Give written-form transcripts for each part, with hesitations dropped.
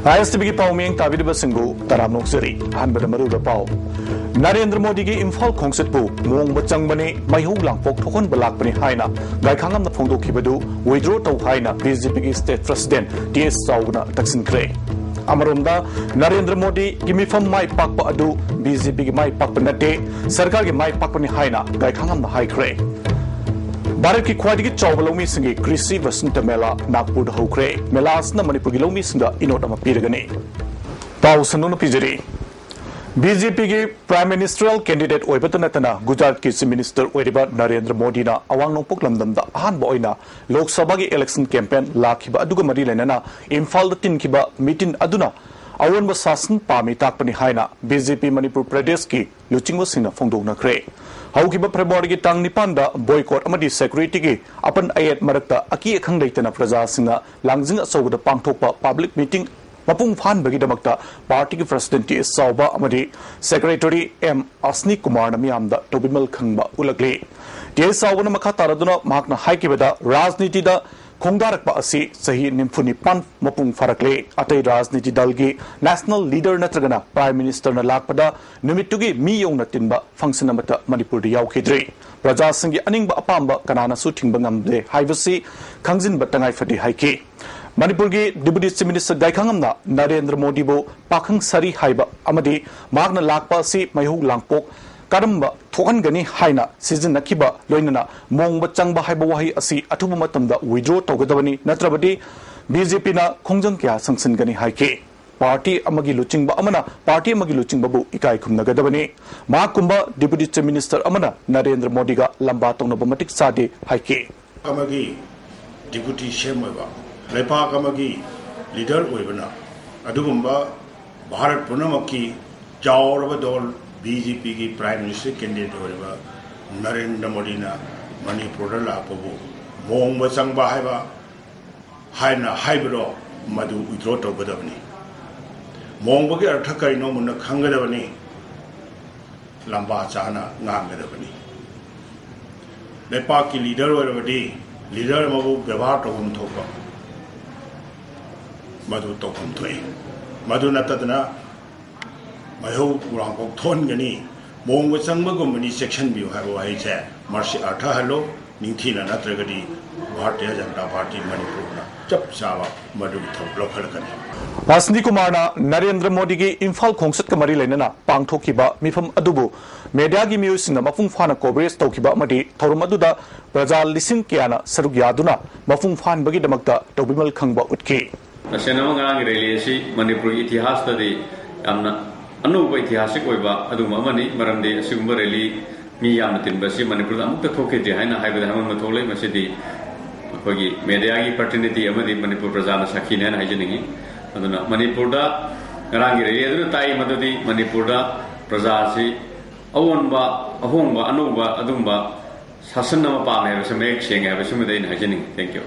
ISTV की पाउमिंग ताबिद बसिंगु तराम नोक्सरी हनबद मरुद पाउ नरेंद्र मोदी की इम्फाल खोंगसितपु मोंग बचंगबनी मैहू लांगपोक थोखन बलाकबनी हाइना गायखांगम फोंदोखिबदु विड्रो तौ हाइना बीजेपी की स्टेट प्रेसिडेंट टीएस चाउना तक्सिनख्रे अमरोंदा नरेंद्र मोदी की मिफम माई पाकप अदु बीजेपी की माई पाकप नटे सरकार की माई पाकपनी हाइना गायखांगम हाइख्रे भारत की ख्वाइदगी चौबा लौमी सिंगी कृषि वसंत मेला नागपुर हौख्रे मेला असना मणिपुर की लौमी सिंगा इनोट अमा पीरगनी पाउ सनुन पिजरी बीजेपी की प्राइम मिनिस्टरल कैंडिडेट ओइबत नतना गुजरात की चीफ मिनिस्टर ओइरिबा नरेंद्र मोदी ना अवांग नोंपोक लमदमदा अहानबा ओइना लोकसभा की इलेक्शन कैंपेन लाखिबा अदुगा मरी लेना इम्फाल द तिनखिबा मीटिंग अदुना अवनब शासन पामी ताकपनी हाइना बीजेपी मणिपुर प्रदेश की लुचिंगबसिंगना फोंदोकनख्रे हौकिबा फेब्रुवारी की तांग निपानदा बॉयकॉट अमदी सिक्योरिटी की अपन अयत मरकता अकी अखंग लेतना प्रजासिंगा लांगजिंग अचौबदा पांगथोकपा पब्लिक मीटिंग मपुंग फानबगीदमक्ता पार्टी की प्रेसिडेंट टी साउबा अमदी सेक्रेटरी एम असनी कुमार मियामदा टोबिमल खंगबा उलगले टी साउबना मखा तारदुना माकना हाइकिबदा राजनीतिदा खोंगदारकपा असि सही निम्फुनिपान मपुंग फरकले अतै राजनीति दल की नेशनल लीडर नत्रगना प्राइम मिनिस्टर न लाकपदा नुमितुगी मी यौना तिनबा फंक्शन अमता मणिपुर याउखिद्रे प्रजासिंगी अनिंगबा अपांबा कनानासु थिंगबा ngamde हाइबसि खंगजिनबा तंगाई फदि हाइके मणिपुर की डिप्टी चीफ मिनिस्टर गायखांगमना नरेंद्र मोदी बो पाखंग सरी हाइबा अमदी मागना लाकपा असि मैहु लांगपोक करम्बा थोहनगनी हाइना सिजनखिबा लोइनना मोंगबा चंगबा हाइबा वही असि अथुबा मतमदा विड्रो तौगदबनी नत्रबदी बीजेपी ना खोंजंग क्या संसनगनी हाइके पार्टी अमगी लुचिंगबा अमना पार्टी अमगी लुचिंगबाबु इकाई खुमनगदबनी मा कुंबा डिप्टी चीफ मिनिस्टर अमना नरेंद्र मोदी गा लंबा तौनबा मटिक सादे हाइके अमगी डिप्टी सेमबा लेपाक अमगी लीडर ओइबना अदुगुंबा भारत पुनमकी जावरबा दल बीजेपी की प्राइम मिनिस्टर कैंडिडेट होगा नरेंद्र मोदी ना मणिपुर लापबू मोंग चंबा हाइबरो मधु विड्रो तौगदबनी मोंग की अर्थ करिनो मुन खंगदबनी लंबा चाना गांगदबनी लेपा की लीडर होरबदी लीडर मबु व्यवहार तौगम थोपा मधु तौगम थोई मधु नतदना मैहौ उरांपोक थोनगनी मोंग चंगबगुमनी सेक्शन बियो हाबो हाइसे मर्सी अर्थ हलो निंथीना नत्रगदी भारतीय जनता पार्टी मणिपुर चप चावा मधु थोपलखलकनी असनी कुमार नरेंद्र मोदी की इम्फाल खोंगसत का मरी लेना पांगथोखिबा मिफम अदुबु मीडिया की म्यूजिक मफुंग फाना कवरेज तौखिबा मदी थौरम अदुदा प्रजा लिसिंग कियाना सरुक यादुना मफुंग फानबगीदमक्ता तौबिमल खंगबा उठके नसेनमंगांग रेलीसी मणिपुर इतिहास तदी यामना अनूप ऐतिहासिक मनी मरमदे असिगुंबा रैली मी यामना तिनबसी मणिपुर अमुक्त थोखेदे हाइना हाइबदा हमन मथोले मसिदी अखोगी मीडिया की प्रतिनिधि अमदी मणिपुर प्रजाना साखीने हाइना हाइजनिंगी अदुना मणिपुरदा ngaraंगी रैली अदुना ताई मददी मणिपुरदा प्रजासी अवोनबा अहोंबा अनूबा अदुंबा शासन अमा पामे हबसे मेक सेंगे हबसे मदइन हाइजनिंग थैंक यू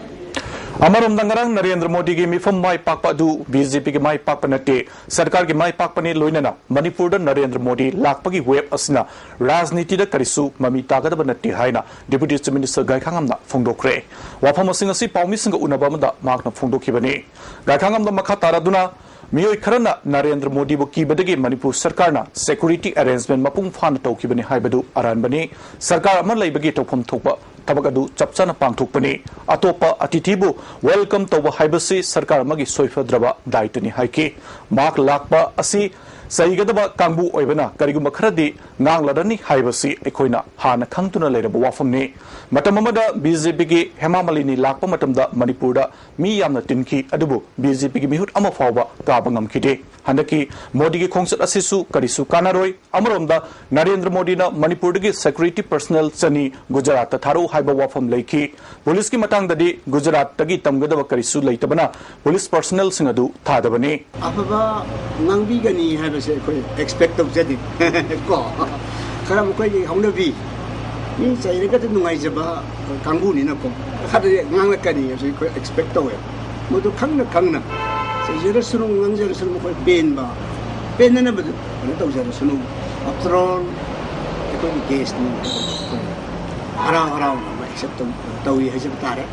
अमरों दंगरंग नरेंद्र मोदी की मिफम माई पाकपा अदु बीजेपी की माई पाकपा नटे सरकार की माई पाकपने लोइनना मणिपुर नरेंद्र मोदी लाकपगी वेब असना राजनीति द करिसु ममी तागदब नटे हाइना डिप्टी चीफ मिनिस्टर गायखांगमना फोंदोखरे वाफम सिंग असि पाउमिसिंग उनबमदा माकना फोंदोखिबने गायखांगमदा मखा तारादुना मियोय खरना नरेंद्र मोदी बु कीबदगी मणिपुर सरकार ना सिक्योरिटी अरेंजमेंट मपुंग फान तौखिबने हाइबदु अरानबनी सरकार अमर लैबगी तौफम थोपा थबक अदु चपचाना पांगथोकपने अतोपा अतिथिबु वेलकम तौबा हाइबसी सरकार अमगी सोइफद्रबा दायित्वनि हाइके मार्क लाकपा असि सहीगदबा कांगबु ओइबना करिगुम खरदि नांगलदनी हाइबसी एखोइना हाना खंगतुना लेरबा वाफमने मतममदा बीजेपी की हेमामलिनी लाकपा मतमदा मणिपुरदा मी यामना तिनखी अदुबु बीजेपी की मिहुत अमा फावबा काबा ngamkhide हंदकी मोदी की खोंगसत असिसु करिसु कानारोय अमरोमदा नरेंद्र मोदी ना मणिपुर की सिक्योरिटी पर्सनल चनी गुजरात थारो हाइबा वाफम लेखी पुलिस की मतंगददी गुजरात तगी तमगदब करिसु लेतबना पुलिस पर्सनल सिंग अदु थादबने अफबा nangbigani हाइबसे कोइ एक्सपेक्ट तौजदि को खरम कोइ हौनबी मी चाहिरगद नुंगाइजबा कांगबुनि नको खदे nganglakani सो कोइ एक्सपेक्ट तौवे मदु खंगना चाहिर सुनु ngangjर सुनु कोइ पेनबा पेनना बदु न तौजर सुनु आफ्टर ऑल कोइ केस नि हरा एक्सेप्ट तौई हाइजब तारे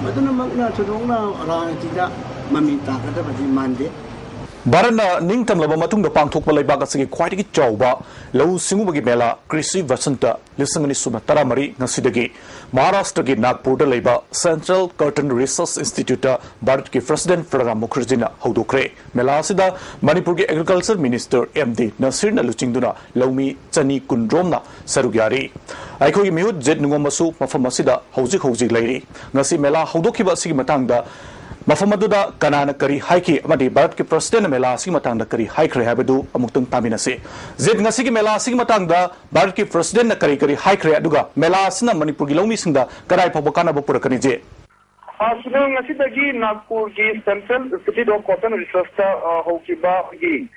मदुना मगना थुदोंना राजनीतिदा mami takadabadi mande Barana ningtamlaba matungda pangthokpa leibak asigi khwaidagi chawba lau singubagi mela Krishi Vasanta lisangani suma taramari ngasidagi Maharashtra gi Nagpur da leiba Central Curtin Research Institute Bharat ki President Pranab Mukherjee na hodokre mela asida Manipur gi Agriculture Minister MD Nasir na luchingduna laumi chani kundrom na sarugyari aikhogi miut jet nungomasu mafam asida hojik leiri ngasi mela hodokhiba asigi matangda Mafamadуда kanana kari haiki amadi Bharat ki President mela asigi matangda kari haikre habadu amuktung taminase zed ngasi ki mela asigi matangda Bharat ki President na kari haikre aduga mela asina Manipur gi laumi singda karai phobokana bapurakani je Sunil ngasi dagi Nagpur gi Central Institute of Cotton Research hokiba gi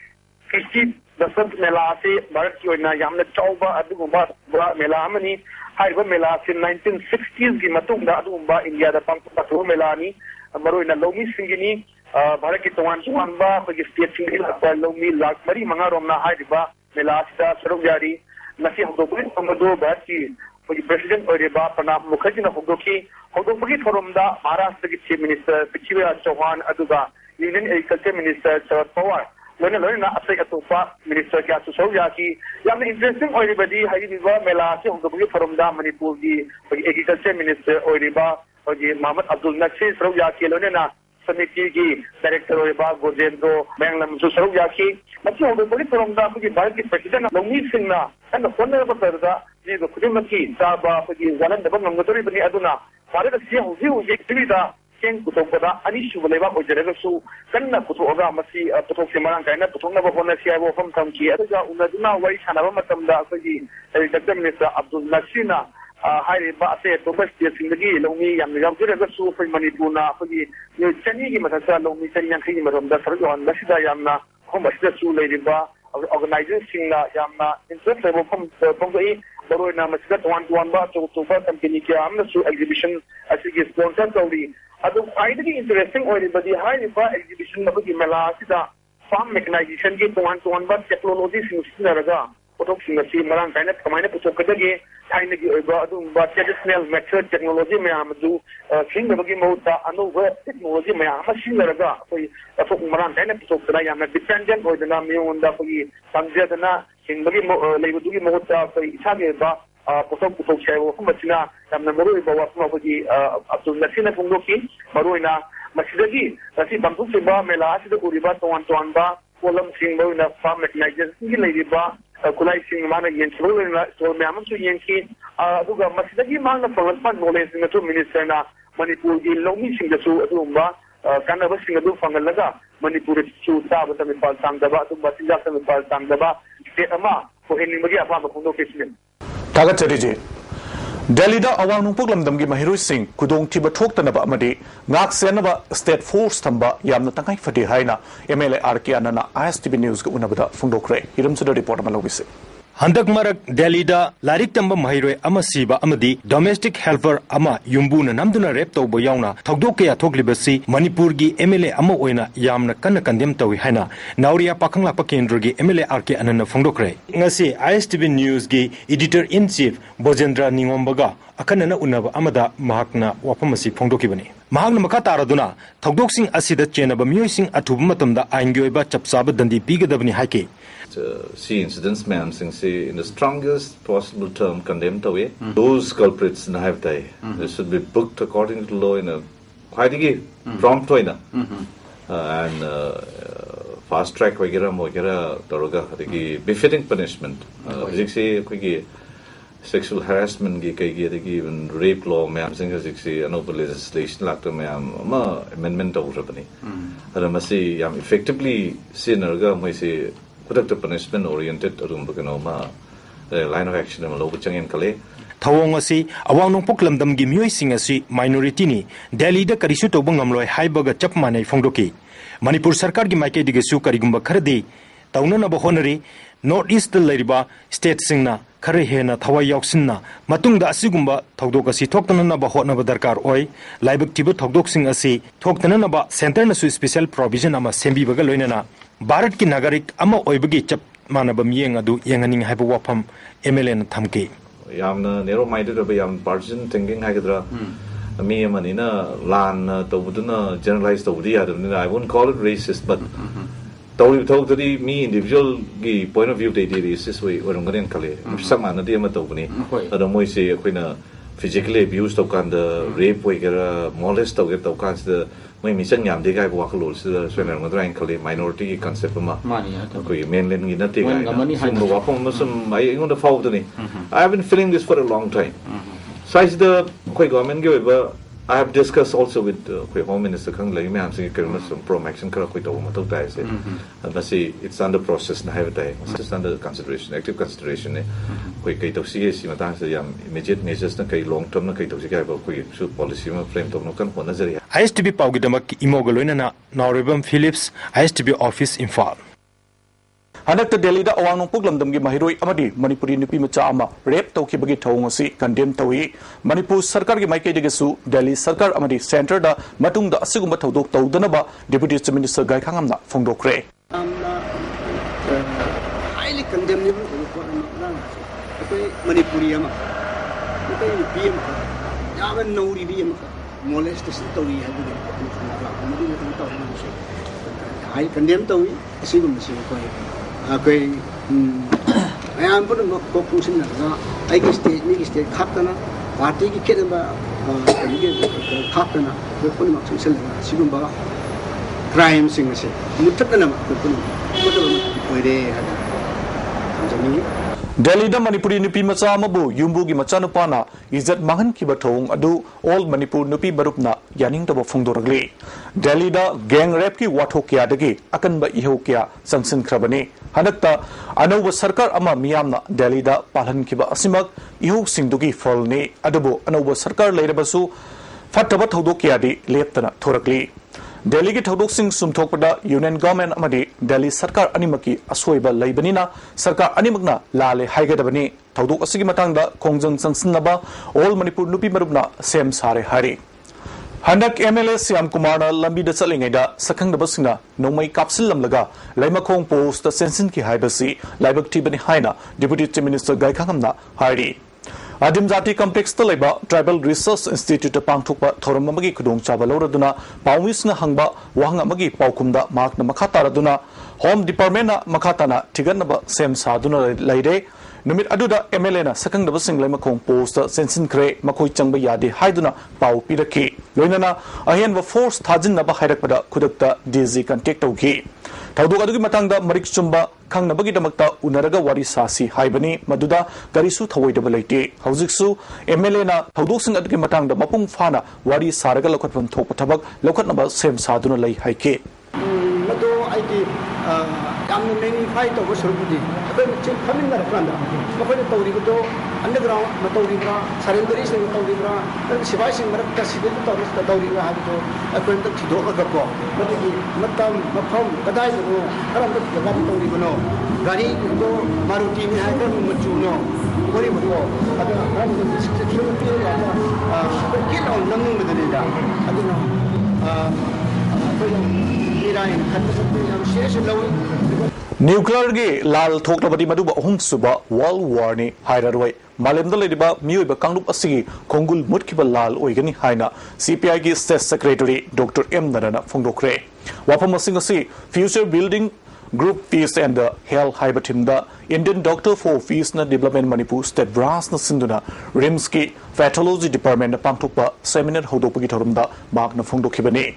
Krishi Vasant mela ase Bharat ki oina yamna chauba adugumba mela amani haiba mela ase 1960s gi matungda adugumba India da pangpatu mela ni Maroina Lomi Singini, Baraki Tawan Wanba, State Single, Lomi, Lak Mari Mangaromna Haiba, Melasta, Sarugari, Nasi Hodoki, Amado, Bati, for the President Oreba, Pranab Mukherjee Hodoki, Hodoki from the Maharashtra Chief Minister, Pichiva Chauhan Aduga, Union Agriculture Minister, Sharad Pawar, Lena Asayatopa, Minister Kasu Soyaki, Yam interesting Oribadi, Haiba, Melasi, Hodoki from the Manipur, the Agriculture Minister Oreba. Mohammed Abdul Nasir Sarugaki Lonena Samiti Director Oba Gojendo Banglam Sarugaki Mati Hoboli from the Bharat President Lomi Singna and the Honorable Perda the Kudimaki Saba Zalan the Bangatori Aduna Father Siu Yekvida King Kutokoda Anishu Leva Ojeresu Kana Kutoga Masi Putokimaran Kana Putona Bonasia from Tamki Unaduna Wai Hanavamatamda the Minister Abdul Nasina Hari Base Tobas Singagi, Lomi, and the Yamura Su for Manipuna for the new Chani Matasa, Lomi, Chani Maram, the Sargon, Nashida Yamna, Homashida Su Lady Ba, organizing Yamna, interest level from the Borona Masida 1 bar to and Pinika Amnasu exhibition as it is sponsored only. Other highly interesting or the high exhibition of the Melasida farm mechanization get 1 bar technology in Sinaraga. Potoksin si marang kaina kamaina pusokadagi thaina gi oiba adu ba traditional method technology me amadu singabagi mauta anuva technology me amasingaraga koi atok marang kaina pusokdana yamna dependent oidana me onda koi sangjadana singabagi leibudugi mauta koi isage ba posok chaiwo kumachina yamna maroi ba wasma koi Abdul Nasir Pungdoki maroina masidagi asi bangsu ba mela asida uriba tawan ba kolam singbo na farm mechanization gi leiba Kulai Singh Mana Yensu, so Mamusu Yankee, Duga Masaki Mana for knowledge in the 2 minister na Manipur, Lomi Singasu, Rumba, Kanava Singadu Fangalaga, Manipur, Chu Sabata Mipal Sangdaba, Basija Mipal Sangdaba, State Ama, for any Magia Papa Kuno. Tagatari Delhi da awang nungpok lamdamgi mahiroi sing kudong tiba thoktanaba amadi ngak senaba state force thamba yamna tangai fadi haina MLA RK anana ISTV news ga unabada phungdokre hiramsada report malobise Handak marak Delhi da larik tamba mahiroi ama siba amadi domestic helper ama yumbuna namduna rep tawbo yauna thogdok kya thoklibasi Manipur gi MLA ama oina yamna kanna kandem tawi haina Nauria pakhangla pa kendra gi MLA RK anana phungdokre ngasi ISTV news gi editor in chief Bojendra Ningombaga akanana unaba amada mahakna wapamasi phongdokibani mahakna makha taraduna thogdoksing asida chenaba miyosing athuba matamda aingoiba chapsaba dandi pigadabni haike see incidents ma'am say in the strongest possible term condemned away those culprits in have they they should be booked according to law in a quite prompt way and fast track wagera daroga befitting punishment say sexual harassment even rape law ma'am say another legislation like ma'am amendment over effectively sinnerga say productive punishment oriented line of action Thawong asi awang nong poklamdam gi miyoi sing asi minority ni Delhi da karisu to bangamloi haibaga chap manai phongdoki Manipur sarkar gi maike dige su karigumba khardi tauna na bahonari North East lariba state singna khare hena thawai yauksinna matungda asigumba thogdok asi thoktana na bahotna darkar oi laibak tibu thogdok sing asi thoktana na ba center na su special provision ama sembi baga loinana Bharat ki nagarik ama oibagi chap manabam yeng adu yenganing haiba wafam MLA na thamke yamna narrow minded of yam partisan thinking hagadra me manina lan to generalize to I wouldn't call it racist, but to the me individual point of view they did is this way or ngaren kale samana de ma to ni ada moi se koina physically abused to kan the rape way gara molest to get to kan the moi mi sang yam de gai wa khalo se so na ngadra kale minority concept ma ko mainland ni na te gai sum wa pom sum I on the fault ni I have been feeling this for a long time. So I the koi government give I have discussed also with Home Minister Kang Lai me hamsing karna some pro action kara koi taw matok dai se and see it's under process na have dai it's under consideration active consideration ne koi kai taw si si matang se yam immediate measures na kai long term na kai taw si kai ba koi su policy ma frame to no kan hona jari ISTV paugidamak imogaloina na Noribam Phillips ISTV office Imphal Hanakta Delhi da awang nong puglamdam gi mahiroi amadi Manipuri nupi macha ama rape tawkhibagi thawng asi condemn tawi Manipur sarkar gi maike digesu Delhi sarkar amadi center da matung da asigumba thawdok tawdana ba deputy chief minister gai khangam na phongdokre highly condemnable Manipuri ama nupi ama yaman nauri bi ama molestation tawi habi highly condemn tawi asigumba si ko I am put a conclusion. I guess state captain, party Kedaba, captain, the Punimax, Sigumba, crime singers, Mutakanam, Delhi da Manipuri nupi macha mabu yumbu gi macha nupana izat mahan ki bathong adu all Manipur nupi barupna yaning taba phongdoragli Delhi da gang rape ki wathok kya dagi akan ba iho kya sangsin khrabani hanakta anauba sarkar ama miyamna Delhi da palhan ki ba asimak iho singdugi folni adubu anauba sarkar leirabasu fataba thodok kya di leptana thorakli Delhi ki thodok sing sumthokpada union government amadi Delhi sarkar animaki asoiba leibanina sarkar animakna lale haigadabani thodok asigi matangda khongjang sangsinaba all Manipur nupi marupna sem sare hari Handak MLA Siam Kumar na lambi da chalingai da sakhang da basina nomai kapsil lamlaga laimakhong post da sensin ki haibasi laibak tibani haina deputy chief minister gai khangamna hari Adim Jati Complex Talaiba Tribal Research Institute Pangthokpa Thoram amagi khudong chaba lauraduna pawis na hangba wahang amagi pawkumda mark na makataraduna Home Department na makatana tiganaba sem saduna laide numit aduda MLA na sakang daba sing laimakhong post sensin kre makoi changba yade haiduna paw piraki loinana ahian wa force thajin naba hairakpada khudakta DG contact tawki Tawdok adugi matangda marik chumba khang nabagi damakta unaraga wari sasi haibani maduda garisu thawoidaba leite haujiksu MLA na tawdok sing adugi matangda mapung fana wari saraga lokhatpam thokpa thabak lokhatnaba sem saduna lei haike madu aigi yamna many fight over surudi abai chin khamin na rakanda makhoi tawri ko underground matawri bra surrender is tawri bra sibai sing marak ka civil tawri bra habu akwai tak thido ka ko madu matam mafam kadai no karam tak gari tawri ko no gari ko maruti ni ha ka muchu no kori mo ada ram ko 60 km ya kil on namung bedani da adino Nuclear ge lal thoklabadi maduba ahum suba world war ni hairaroi malemda lediba miyoiba kanglup asigi kongul mutkiba lal oigani haina CPI gi state secretary Dr M Narana phongdokre wapam asing asi future building group peace and the hell haibatim da Indian doctor for peace na development Manipur state branch na sinduna RIMS ki pathology department na pangthokpa seminar hodopagi thorumda mark na phongdokhibani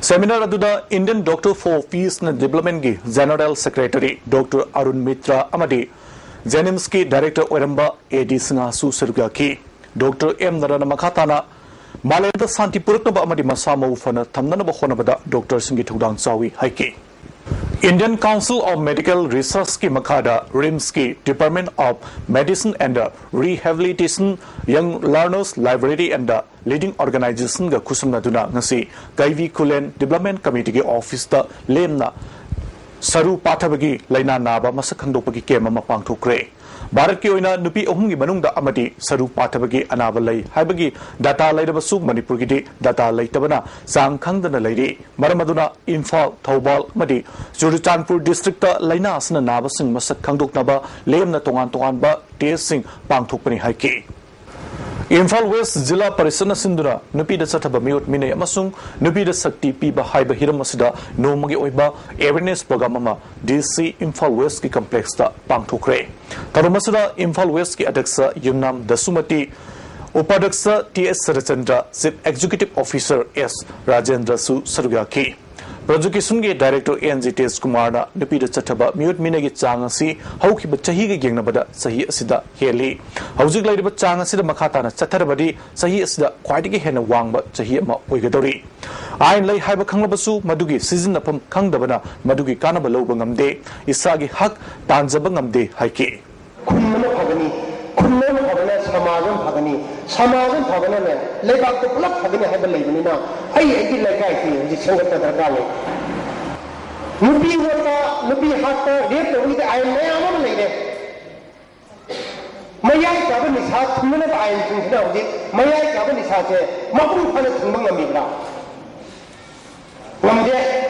Seminar aduda Indian Doctor for Peace and Development gi General Secretary Dr Arun Mitra amadi Jenims ki Director Oramba AD Singa su serga ki Dr M Narana makhatana Malenda Santi Puraknaba amadi masama ufana thamnana ba honabada Dr Singi Thudang Chawi haiki Indian Council of Medical Research ki makhada RIMS ki Department of Medicine and Rehabilitation Young Learners Library and leading organization ga kusumna duna ngasi Kaivi Kulen Development Committee ki office da lemna saru pathabagi laina naba masak khangdopagi kema mapang thokre Bharat ki oina nupi ahum gi manungda amadi saru pathabagi anaba lai haibagi data lairabasu Manipur gi data laitabana sang khangdana lairi maramaduna Imphal Thobal amadi Churachandpur district ta laina asna naba sing masak khangdoknaba lemna tongan ba test sing pangthokpani haiki Imphal West Zilla Parisana Sindura, Nupida Sataba Miot Mine Amasung, Nupida Sakti Piba Haiba Hiramasida, No Magi Oiba, Awareness Programma, DC Imphal West ki Complex da Pangtokre. Tarumasada Imphal West ki Adaksa Yumnam Dasumati, Upadaksa TS Sarachandra, Zip Executive Officer S. Rajendra Su Sarugaki. Prosecution ge Director NGTS Kumarna, Nupida Chataba, Mute Minegi Changasi, Hauki Bachahi Gangnabada, Sahi Asida, Heli. Housing Lady Bachangasi Makatana, Chatarabadi, Sahi Asida, Quite Hen Wang, but Chahima Wigadori. I lay Haiba Kangabasu, Madugi, season upon Kangdabana, Madugi Kanabalo Bangam Day, Isagi Hak, Tanzabangam Day, Haiki. Samajam Pagani, Samajam Pagana, Lebak the Block Pagana have a Lebanina. I did like I feel the Sangata Gale. Nubi Wata, Nubi Hata, Dear with the iron man lady. Maya Gavin is hard to minute I am thinking of it. Maya Gavin is hard to Mabu Panamira. One day.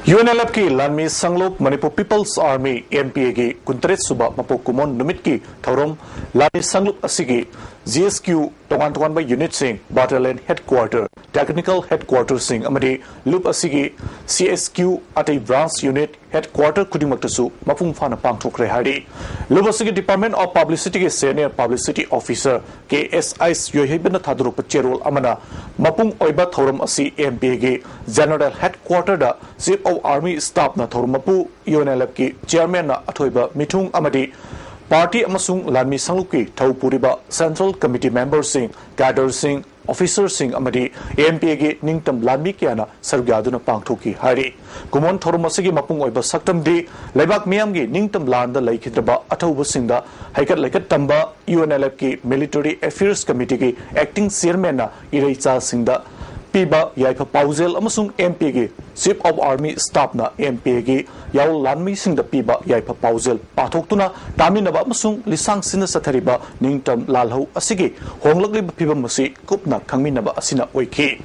UNLF की लानमी संगलोक Manipur peoples army MPA की कुंतरेत सुबह मपोकुमोन नुमित की थौरम लानमी संगलोक असिगी GSQ तोगान बा unit Singh battalion headquarter technical headquarter Singh अमरी loop असिगी CSQ अटे branch unit headquarter कुदिमक्तसु मपुंग फाना पांगथोक्रे हारी loop असिगी department of publicity के senior publicity officer KSIs योहिबन थादरुप चेरोल अमना मपुंग ओइबा थौरम असि MPA की जनरल हेडक्वार्टर दा चीफ ऑफ आर्मी स्टाफ ना थौरम मपु UNLF की चेयरमैन ना अथोइबा मिथुंग अमदी Party amasung lanmi sangluki thau puriba Central Committee members sing, cadre sing, officers sing amadi MPA gi ningtam lanmi kyana sargyaduna pangthoki hari. Kumon thorumasigi mapung oiba saktam di laibak miyam gi ningtam landa laikhidraba athauba singda haikat laikat tamba UNLF ki Military Affairs Committee ki acting chairman na Iraicha singda Piba Yaipa Pauzel amasung MPA gi Chief of Army Staff na MPA gi Yaw Lanmi sing the Piba Yaipa Pauzel Pathoktuna Taminaba amasung lisang sina sathariba ningtam lalho asigi honglagli piba masi kupna khangminaba asina oiki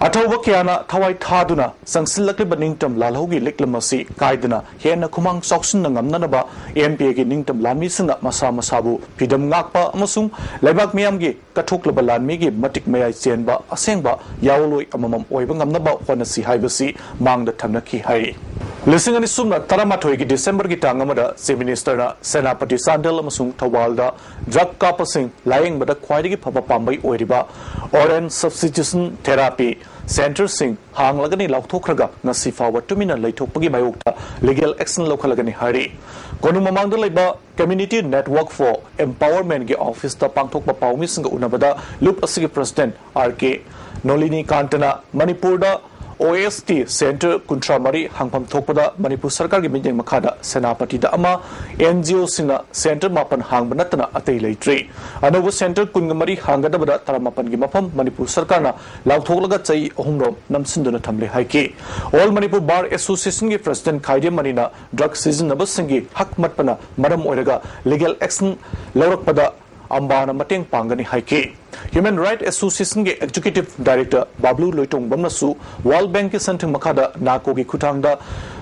Atauba kiana thawai thaduna sangsilakli ningtam lalhogi liklamasi kaidana hena kumang soksun ngamnanaba MPA gi ningtam lanmi sina masa masabu pidam ngakpa amasung laibak miyamgi kathoklaba lanmi gi matik mayai chenba asengba yawloi amamam oiba ngamnaba honasi haibasi mangda thamnaki hai Lising ani sumna taramathoi gi December gi tangamada Chief Minister na Senapati Sandal amasung Thawalda drug kapasing lying bada khwaidagi phaba pambai oiriba orange substitution therapy Center Sing hang lagani lauthokraga ngasi fawa tumina leithokpagi mayokta legal action lokhalagani hari konu mamangda laiba Community Network for Empowerment gi office ta pangthokpa pawmi singa unabada loop asigi president RK Nolini Kantana Manipurda OST Center Kuntramari Hangpam Thokpada Manipur Sarkar gi minjeng makhada Senapati da ama NGO sina Center Mapan Hangbanatana atei leitri Anobu Center Kungamari Hangadabada Taramapan gi mafam Manipur Sarkar na lauthoklaga chai ahumro namsinduna thamle haiki All Manipur Bar Association gi President Khaide Manina drug season nabasingi hak matpana maram oiraga legal action laurakpada ambana mateng pangani haiki Human Rights Association के Executive Director Bablu Loitong Bamnasu World Bank के संथंग मखादा नाको की खुटांगदा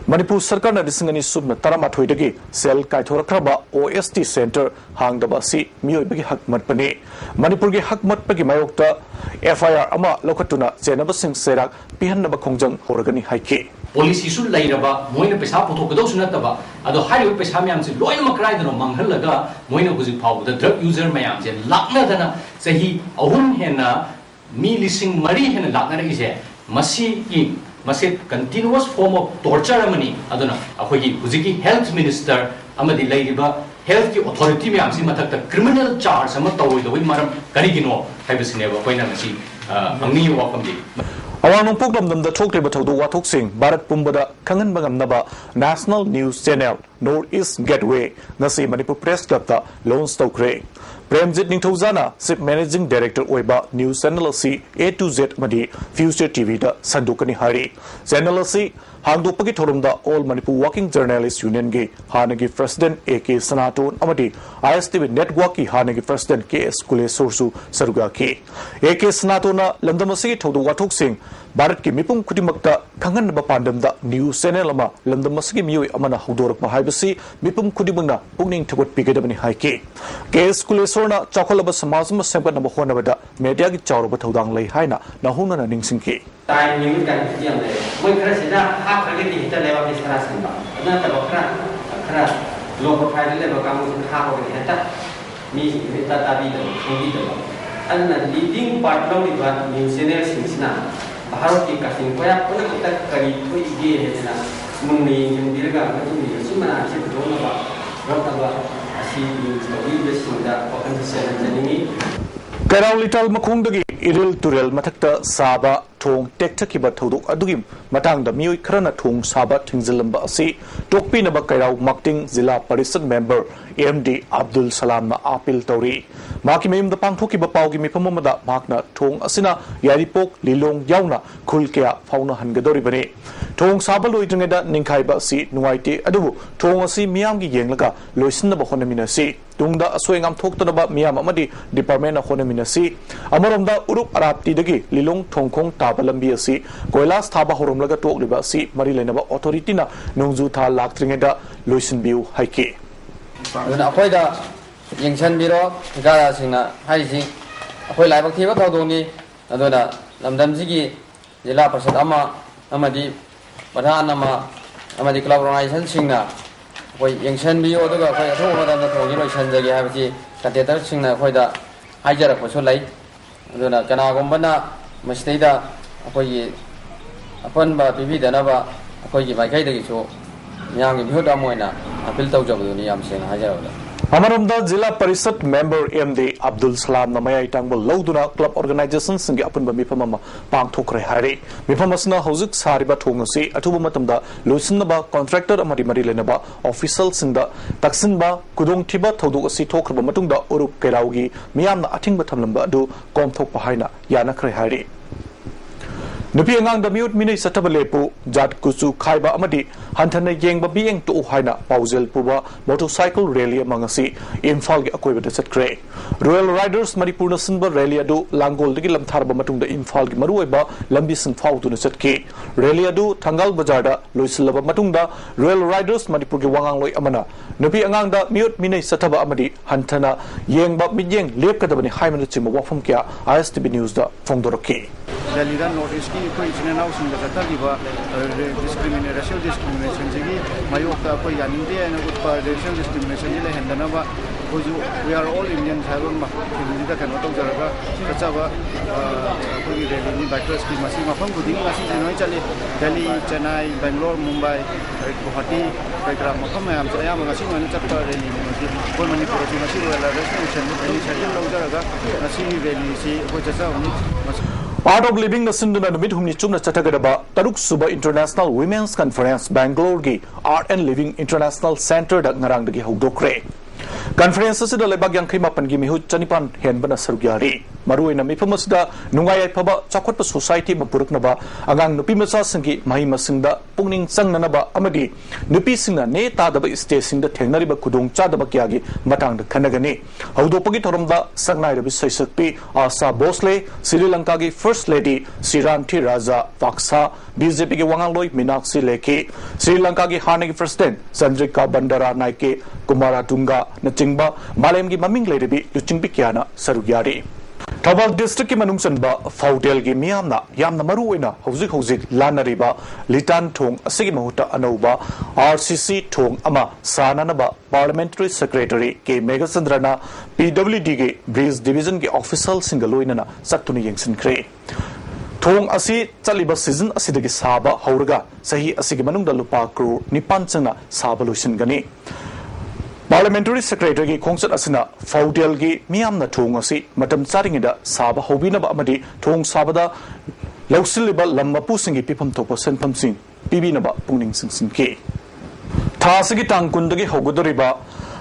मणिपुर सरकार ने रिसिंगनी सुबन तरामाथोइदगी cell काइथोरखरबा OST Center हांगदबासी मियोइबगी हक मतपने मणिपुर के हक मतपगी मायोक्ता FIR अमा लोकतुना जेनबसिंग सेराक पिहन्नबा खोंजंग होरगनी हाइके Policy should lay about Moina Pesa Potodos Nataba, Ado Harry Pesamians, Loyal Macraiden or Manghalaga, Moina Guzipow, the drug user Mayams, and Laknadana, say he, Ahun Hena, me listing Marie and Lakna is here, Masi in, Masit continuous form of torture money, Adona, Ahogi, Uziki Health Minister, Amadi Ladiba, Health Authority Miamsi, the criminal charge, Amata with the Winmaram, Karigino, Habisineva, Poinamasi, Amni Wakamdi. Awang program dam da thokle ba thodu wathok sing Bharat Pumbada Kangan Bagam Naba National News Channel Northeast Gateway Nasi Manipur Press Club da Lone Stokre Premjit Ningthozana Chief Managing Director Oiba News Channel C A to Z Madi Future TV da Sandukani Hari Channel C Hangdopagi Thorumda All Manipur Working Journalists Union gi Hanagi President AK Sanaton Amadi ISTV Network ki Hanagi President KS Kule Sorsu Saruga ki AK Sanatona Landamasi Thodu Wathok Sing Bharat की मिपुम खुदिमक्ता खंगन पांडमदा news channel अमा लंदम मसगी मियोय अमना हौदोरकपा हाइबसी मिपुम खुदिमंगना पुगनिंग थगत पिगदबनि हाइके case कुलेसोरना चौखलबा समाज म सेमगन होनबदा media की चावरब थौदांग लई हाइना नहुनना निंगसिंके ताई news का कियाम ले मोय खरा सिदा हा खरगे दी हिता लेवा बिसरा सिंबा अदना तब खरा लो प्रोफाइल लेवा काम खा हो गई हता मी हिता ताबी दो संगी दो अदना लीडिंग पार्ट लो दिबा न्यूज चैनल सिंसना भारत की कसिंग कोया पुनः तक करी थोई गे हेना मुंगनी जिंदिरगा मतुनी सिमना से दोनबा रतबा असि न्यूज कवि बेसिंदा ओपन सेवन जनिंगी Kerau lital makungdagi iril turel mathakta saba thong tektakiba thodok adugi matangda mioi khrana thong saba thingzilamba asi tokpinaba kerau makting zila parisad member MD Abdul Salam na apil tawri maki mayum da pangthokiba pawgi mipamamada makna thong asina yaripok lilong yauna khulkya fauna hangadori bane thong saba loidringeda ningkhaiba asi nuaite adubu thong asi miyamgi yenglaga loisinna ba honamina si tungda aswengam thoktanaba miyam amadi department na honamina si amoromda urup arapti dagi lilong thongkhong tabalambi asi koilas thaba horomlaga tokliba asi mari lenaba authority na nungju tha laktringeda loisin biu haike aduna akoida yengsan biro gara singna haisi akoi laibak thiba thodoni aduna lamdamjigi jila prasad ama amadi padhan ama amadi club organization singna koi yengsan biyo aduga koi atho madam na thogi loi sanjagi habji catheter singna koida haijara ko so lai aduna kana gombana masiteida akoi apan ba bibi danaba akoi gi mai kai dagi so miyang gi bihota moina apil tawjabuduni yam sing hajarawda Amaromda Zilla Parisat member MD Abdul Salam na mayai tangbal lauduna club organization singi apunba mipamama pangthokre hari mipamasna hauzik sariba thongasi atuba matamda loisinaba contractor amari mari lenaba official singda taksinba kudong thiba thoduk asi thokraba matungda urup keraugi miyamna athingba thamlamba adu komthokpa haina yanakre hari nupi angang da miut minai sataba lepu jat kusu khaiba amadi hanthana yengba bieng tu haina pausel puba motorcycle rally amangasi imphal gi akoi bata chatkre Royal Riders Manipur na sinba rally adu langol digi lamtharba matungda imphal gi maruiba lambi sing fau tu na chatke rally adu thangal bazar da loisilaba matungda Royal Riders Manipur gi wangang loi amana nupi angang da miut minai sataba amadi hanthana yengba bijeng lepkadabani haimana chimba wafam kya ISTV News da phongdoroke Delhi North East की कोई चुनाव now Singh का तरीका racial discrimination जी मायोक्ता कोई यानी दे ना कुछ पर racial discrimination जी ले हैंडना बा कुछ we are all Indians है लोग मत हिंदी का कहना तो जरा कच्चा बा कोई रैली में बैठस की मसीह मफम को दिन मसीह जिन्होंने चले दिल्ली चेन्नई बेंगलोर मुंबई गुवाहाटी बेकरा मफम में हम चले हम मसीह में चलता रैली में मसीह कोई मणिपुर की मसीह वाला रेस्टोरेंट लोग जरा मसीह रैली से कोई जैसा उन्हीं Art of Living na sinduna numit humni chumna chatagadaba taruk suba International Women's Conference Bangalore gi Art and Living International Center da ngarang dagi hogdokre Conference asida lebak yang khima pan gi mihu chanipan henbana sarugyari maruina mipamasda nungai phaba chakotpa society ma puruknaba agang nupi macha singi mahi masingda pungning changnanaba amadi nupi singna ne tadaba stage singda thengnariba kudong chadaba kyagi matang da khanagani hogdopagi thoromda sangnai rabi saisakpi Asa Bosle Sri Lanka gi First Lady Siranthi Raja Paksa BJP gi wangangloi Minakshi Lekhi Sri Lanka gi Hanagi President Sandrika Bandara Naike Kumara Tunga Nachingba Malem gi maming lerebi luchingpi kyana sarugyari Thawal district ki manung sanba Faudel gi miyamna yamna maru oina hojik lanariba litan thong asigi mahuta anauba RCC thong ama sananaba parliamentary secretary ke Megasandrana PWD ge Breeze division ge official singaloina saktuni yengsinkre thong asi chaliba season asidagi saba hauraga sahi asigi manungda lupa crore nipan changna saba loisingani Parliamentary Secretary ki khongsat asina Faudel gi miyamna thong asi matam charingida saba hobinaba amadi thong sabada lausilliba lammapu singi pipam thopa senpham sing pibinaba pungning sing ke thasigi tangkundagi hogodoriba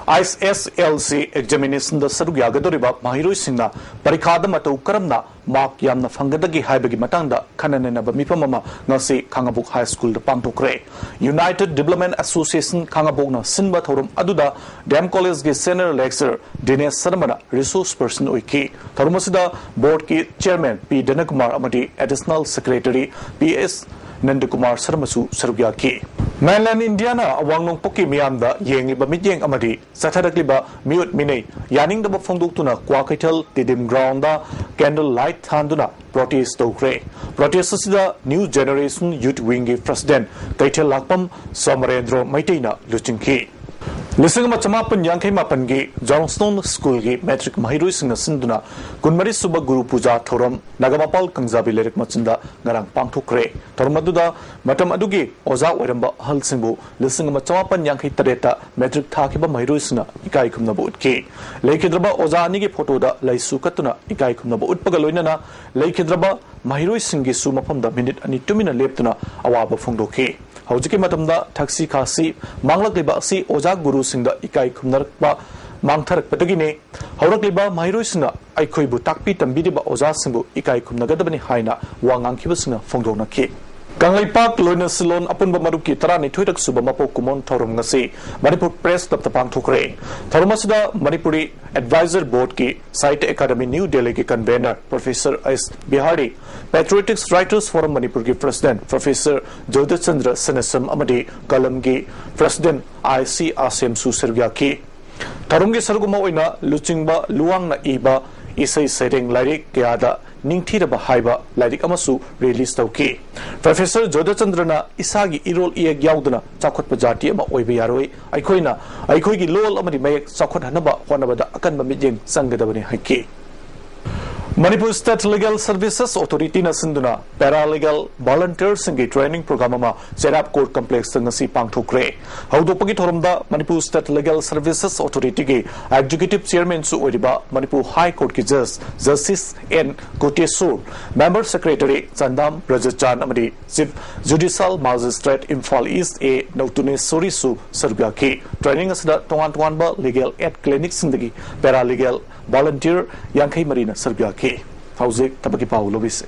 ISSLC examination the saruk yagadoriba mahiroi singna parikha matau karamna mark yamna fangadagi haibagi matangda khananena ba mipamama ngasi Khangabok High School da pangtokre United Development Association Khangabok na sinba thorum aduda Dam College ge senior lecturer Dinesh Sarmana resource person oiki thorumasida board ki chairman P Danakumar amadi additional secretary PS Nandakumar Sarmasu Sarugyaki Mainland Indiana awangnong poki miyamda yengliba midyeng amadi satharakliba miut minei yaningdaba phongdoktuna Kwakaital Tidim ground da candle light thanduna protest tokre protest asida New Generation Youth Wing gi president Kaitel Lakpam Somarendra Maiteina luchingki Lisingama Chamapan Yankei Mapangi Johnstone School gi metric mahirui singna sinduna kunmari suba guru puja thoram nagamapal kangzabi lerik machinda ngarang pangthokre thormaduda matam adugi oza oiramba halsingbu lisingama Chamapan Yankei tareta metric thakiba mahirui singna ikai khumnabu utki leikidraba oza ani gi photo da laisu katuna ikai khumnabu utpaga loinana leikidraba mahirui singi su mapamda minute ani tumina leptuna awaba phongdoki Haujuki matamda taxi kasi manglak liba si oja guru singda ikai khumnarakba mangtharak patagine haurak liba mahiroi singa aikhoi bu takpi tambidiba oja singbu ikai khumnagadabani haina wangang khibasina phongdonaki Kanglai Park Loina Silon Apunba Maruki Tarani Twitter Suba Mapo Kumon Thorum Ngasi Manipur Press Dapta Pangthokre Thorumasida Manipuri Advisor Board ki Site Academy New Delhi ki convener Professor S. Bihari Patriotics Writers Forum Manipur ki President Professor Jodhchandra Senasam Amadi Kalam ki President IC Asem Susergya ki Tharumgi Sarguma Oina Luchingba Luang na Iba Isai Sereng Larik Kyada Ningthiraba haiba lairik amasu release tauki Professor Jodhchandrana isagi irol iek yauduna chakhotpa jati ama oiba yaroi aikhoigi lol amadi mayek chakhot hanaba honabada akanba mijeng sangadabani haiki Manipur State Legal Services Authority na sinduna paralegal volunteers singi training program ama Serap Court Complex ngasi pangthokre haudopagi thoromda Manipur State Legal Services Authority ge executive chairman su oriba Manipur High Court ki Justice N Kotesur member secretary Chandam Rajachan amadi chief judicial magistrate Imphal East A Nautune Sorisu Sarbyaki training asda tongan ba legal aid clinic sindagi paralegal volunteer Yankei Marina Sarbyaki Hauzik tabaki Paulo Vise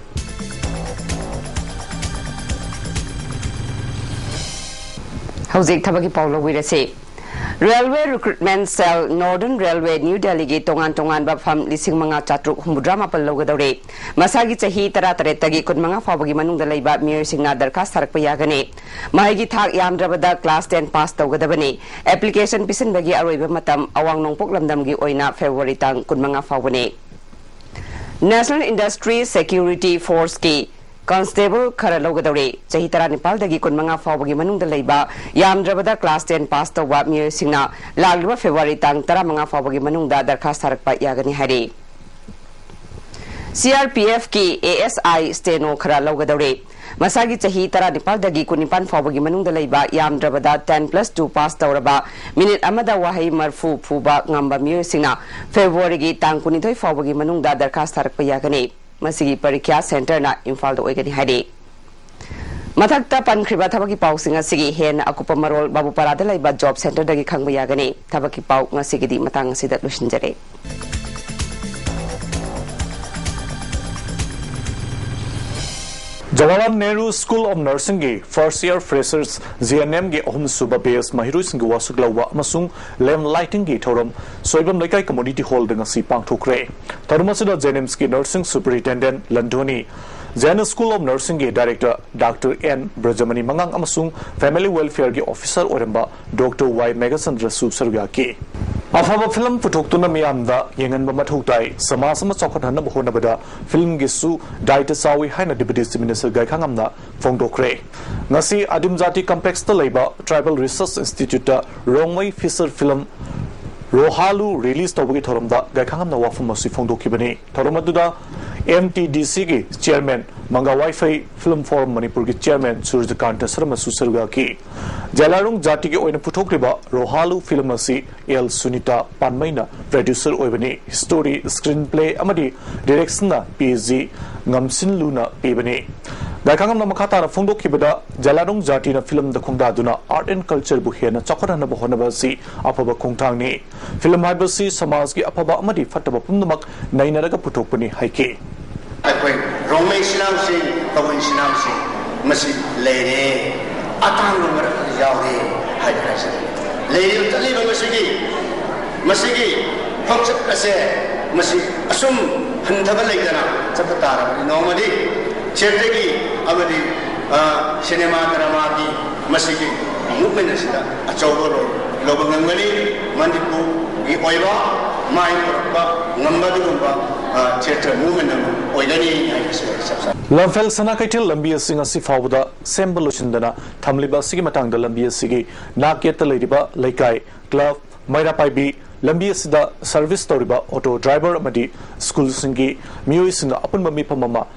Hauzik tabaki Paulo Virase Railway Recruitment Cell Northern Railway New Delhi gi tongan bafam lising manga chatruk humudra mapal logadore masagi chahi tara taretagi kun manga fawagi manungda leiba miyor singna darkas sarakpa yagane mahigi thak yamdrabada class 10 pass tawgadabani application pisin bagi aroiba matam awang nongpok lamdam gi oina February tang kun manga fawani National Industry Security Force ki Constable khara logadore chahi tara Nepal dagi kun manga fawagi manungda leiba yamdrabada class 10 pass tawwa miyor singna lagba February tang tara manga fawagi manungda darkas sarakpa yagani hari CRPF ki ASI steno khara logadore masagi chahi tara Nepal dagi kunipan fawagi manungda leiba yamdrabada 10+2 pass tawraba minute amada wahai marfu phuba ngamba miyor singna February gi tang kunithoi fawagi manungda darkas sarakpa yagani Masigi Parikya Center na Imphal da oigani hari Mathakta pankriba thabaki pau singa sigi hen akupa marol babu parada laiba job center dagi khangba yagani thabaki pau ngasigi di matang sida lusinjare Jawaharlal Nehru School of Nursing gi first year freshers GNM gi ahum suba base mahirui sing wasuk lawa amasung lem lighting gi thorum soibam laikai community hall danga si pangthokre tharmasida GNM ski nursing superintendent Landoni Jana School of Nursing gi director Dr. N Brajamani Mangang amasung family welfare gi officer oramba Dr. Y Megasandra Subsarga ki Afaba film putoktuna miyamda yenganba mathuktai samasama chokhathanna bahonabada film gisu daita sawi haina deputy minister gai khangamna phongdokre ngasi adimjati complex ta leiba tribal research institute ta rongwai fisher film Rohalu release tawagi thoromda gai khangamna wafum asi phongdokibani thoromaduda MTDC gi chairman Manga Wi-Fi Film Forum Manipur gi chairman Surjakanta Sarma Susarga ki Jalarung Jati gi oina puthokriba Rohalu film asi L Sunita Panmaina producer oibani story screenplay amadi direction na PG Ngamsin Luna pibani Gaikangam Namakata Fundokibada, Jaladong Jatina film the Kongdaduna, art and culture buhena, Chokana Bohonabasi, Apaba Kongtangni, film Hibasi, Samaski, Apaba Amadi, Fataba Pundamak, Nainaraga Putopani, Haike. Romay Sinamsi, Pawan Sinamsi, Masi Lady, Atang Yaudi, Hydration. Lady Taliba Masigi, Fox Kase, Masi, Asum, Huntabalagana, Zapatara, normally. Chetegi, Amadi, cinema drama, Masiki, movement is a Chogoro, Lobangani, Mandipu, Oiva, Mai, Numba, theatre movement, Oigani, Lamfel Sanakatil, Lambia Singer Sifawda, Sembalushindana, Tamliba Sigimatang, the Lambia Sigi, Naket the Ladyba, Laikai, Glove, Maira Paibi, Lambia Sida, Service Toriba, Auto Driver Amadi, School Singi, Muis in the Upper Mamipa Mama.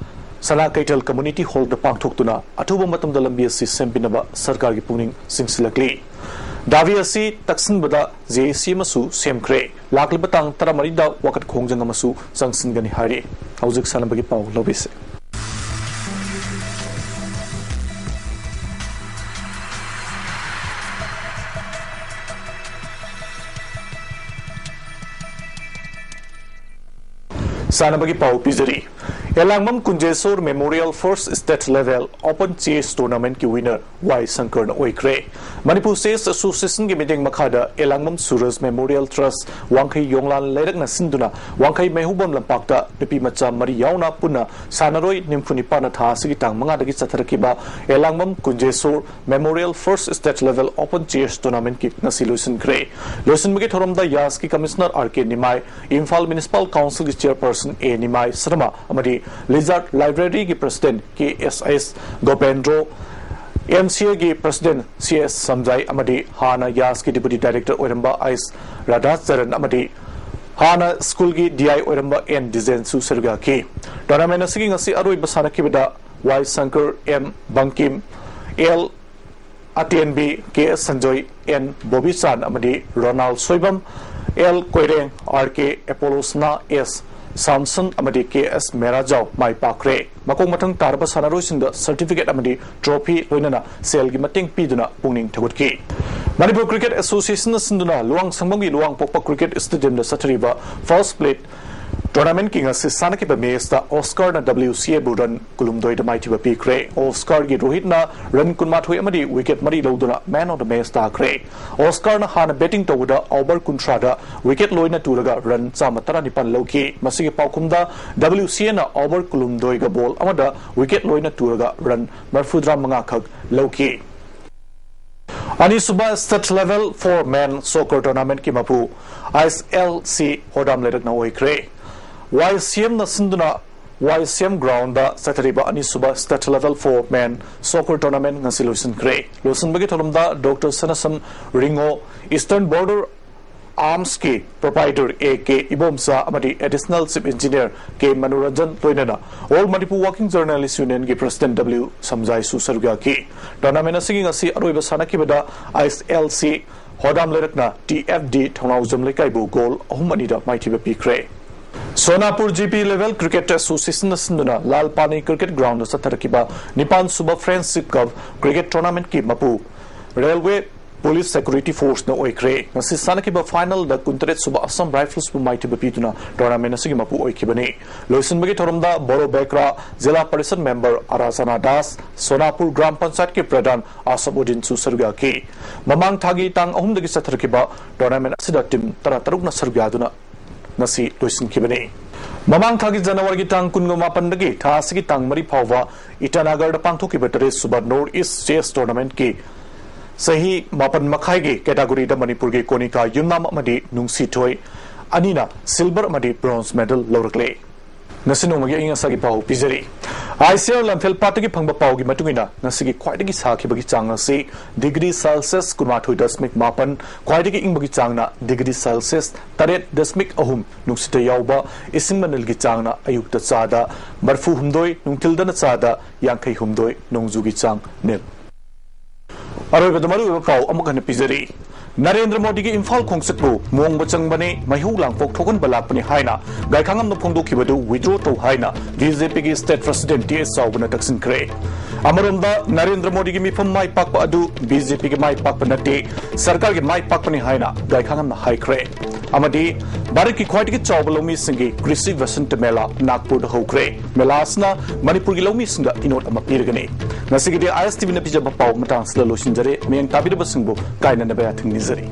Sanakaitel Community Hall the Pangtoktuna, Atuba Matam the Lambiasi Sempinaba, Sarkar Puning, Singsilakli. Daviasi, Taksin Bada, Zasi Masu, Semkre, Laklibatang, Taramarida, Wakat Kongjangamasu, Sangsingani Hari, Hauzik Sanabagi Pau, Lobis. Sanabagi Pau Pizari. Elangmam Kunjesur Memorial First State Level Open Chess Tournament ki winner Y Sankar Oikre. Manipur Chess Association ki meeting Makada Elangmam Suraj Memorial Trust Wangkai Yonglan Lerak na Sinduna Wangkai Mehubam Lampakta Nipi Macha Mari Yauna Puna Sanaroi Nimfunipana Tha Sigitang mga dagi Satarakiba Elangmam Kunjesur Memorial First State Level Open Chess Tournament ki nasilusin kre. Lusin Magi Thoromda Yas ki Commissioner RK Nimai Imphal Municipal Council ki Chairperson A Nimai Sarma Amadi Lizard Library ki President KSS Gopendro MCA ki President CS Samjai Amadi Hana Yas ki Deputy Director Oiramba Ice Radhacharan Amadi Hana School ki DI Oiramba N Design Su Serga ki Tournament asigi ngasi aroi basana kibada Y Sankar M Bankim L ATNB KS Sanjoy N Bobby San Amadi Ronald Soibam L Koireng RK Apollosna S Samson Amadi KS Merajau Mai Pakre Makong Matang Tarba Sanarosinda Certificate Amadi Trophy Loinana Selgi Mating Piduna Puning Tagutki Manipur Cricket Association Sinduna Luang Sambangi Luang Popa Cricket Stadium the Satariba First Plate Tournament King Sanaki Mesta Oscar na WCA Buran Kulumdoi the Mighty Pikre Oscar gi Rohit na Ran Kunmathui Amadi Wicket Mari Loduna Man of the Mesta Kre Oscar na Hana betting Tawuda Auber Kuntrada Wicket Loina Turaga Ran Samatara Nipan Loki Masigi Paukumda WCA na Auber Kulumdoi ga ball Amada Wicket Loina Turaga Ran Marfudra Mangakag Loki Anisuba State Level 4 Men Soccer Tournament Kimapu ISLC Hodam Ledak na Oikre YCM na Sinduna YCM Ground da Satariba Anisuba State Level 4 Men Soccer Tournament nga silusin kre. Lusin bagi tolumda Dr. Sanasam Ringo Eastern Border Arms ki Proprietor A.K. Ibomsa Amadi Additional Chief Engineer K. Manurajan Loinana All Manipur Working Journalists Union ki President W. Samjai Su Sarga ki Tournament asigi ngasi aroi basana kibada ISLC Hodam Lerakna TFD Thongaujam Lekaibu Goal Ahumanida Mighty Pikre Sonapur GP Level Cricket Association Sinduna Lal Pani Cricket Ground Satarakiba Nipan Suba Friendship Cup Cricket Tournament ki Mapu Railway Police Security Force na Oikre Nasi Sanakiba Final da Kuntaret Suba Assam Rifles bu Mighty Bapituna Tournament Sigi Mapu Oikibani Loisin Bagi Torumda Boro Bekra Zilla Parishad Member Arasana Das Sonapur Gram Panchayat ki Pradhan Asabudin Su Sarga ki Mamang Thagi Tang Ahum Dagi Satarakiba Tournament Asida Tim Tarataruk na Sargaduna Nasi Loisin Kibani Mamang Thagi January Tang Kungoma Pandagi Tasiki Tang Mari Pava Itanagar Pangtoki Battery Suba North East Chess Tournament ki Sahi Mapan Makai category da Manipur ki Konika Yunam Amadi Nungsi Toy Anina Silver Amadi Bronze Medal Lorakle Nasino Magi Inga Sagi Pau Pizari ICL Lamphel Pataki Pangba Pau gi Matungina Nasigi Quaitaki Saki Bagi Changa si degree Celsius Kunmathui Dasmik Mapan Quaitaki Ing Bagi Changna degree Celsius Taret Dasmik Ahum Nuksita Yauba Isim Manil gi Changna Ayukta Chada Marfu Humdoi Nungtildana Chada Yankai Humdoi Nungzugi Chang Nil Aroi Badamaru Pau Amukan Pizari Narendra Modi की इम्फाल खोंगसतबु मोंग बचंगबने मैहू लांगपोक थोकन बलाकपनि हाइना गायखांगम न फोंदोखिबदु withdraw तो हाइना BJP की state president TS साउबना तक्सिनख्रे अमरोंदा नरेंद्र मोदी की मिफम माई पाकप अदु बीजेपी के माई पाकप नते सरकार के माई पाकपनि हाइना गायखांगम न हाइख्रे अमदी भारत की ख्वाइदगी चावब लौमी सिंगी कृषि वसंत मेला नागपुर हौख्रे मेलासना मणिपुर की लौमी सिंगा इनोट अमा पीरगने ISTV न पिजब पाव मतांग सदा लोसिनजरे मेंग ताबिदबसिंगबु कायननबया थिंगनिजरी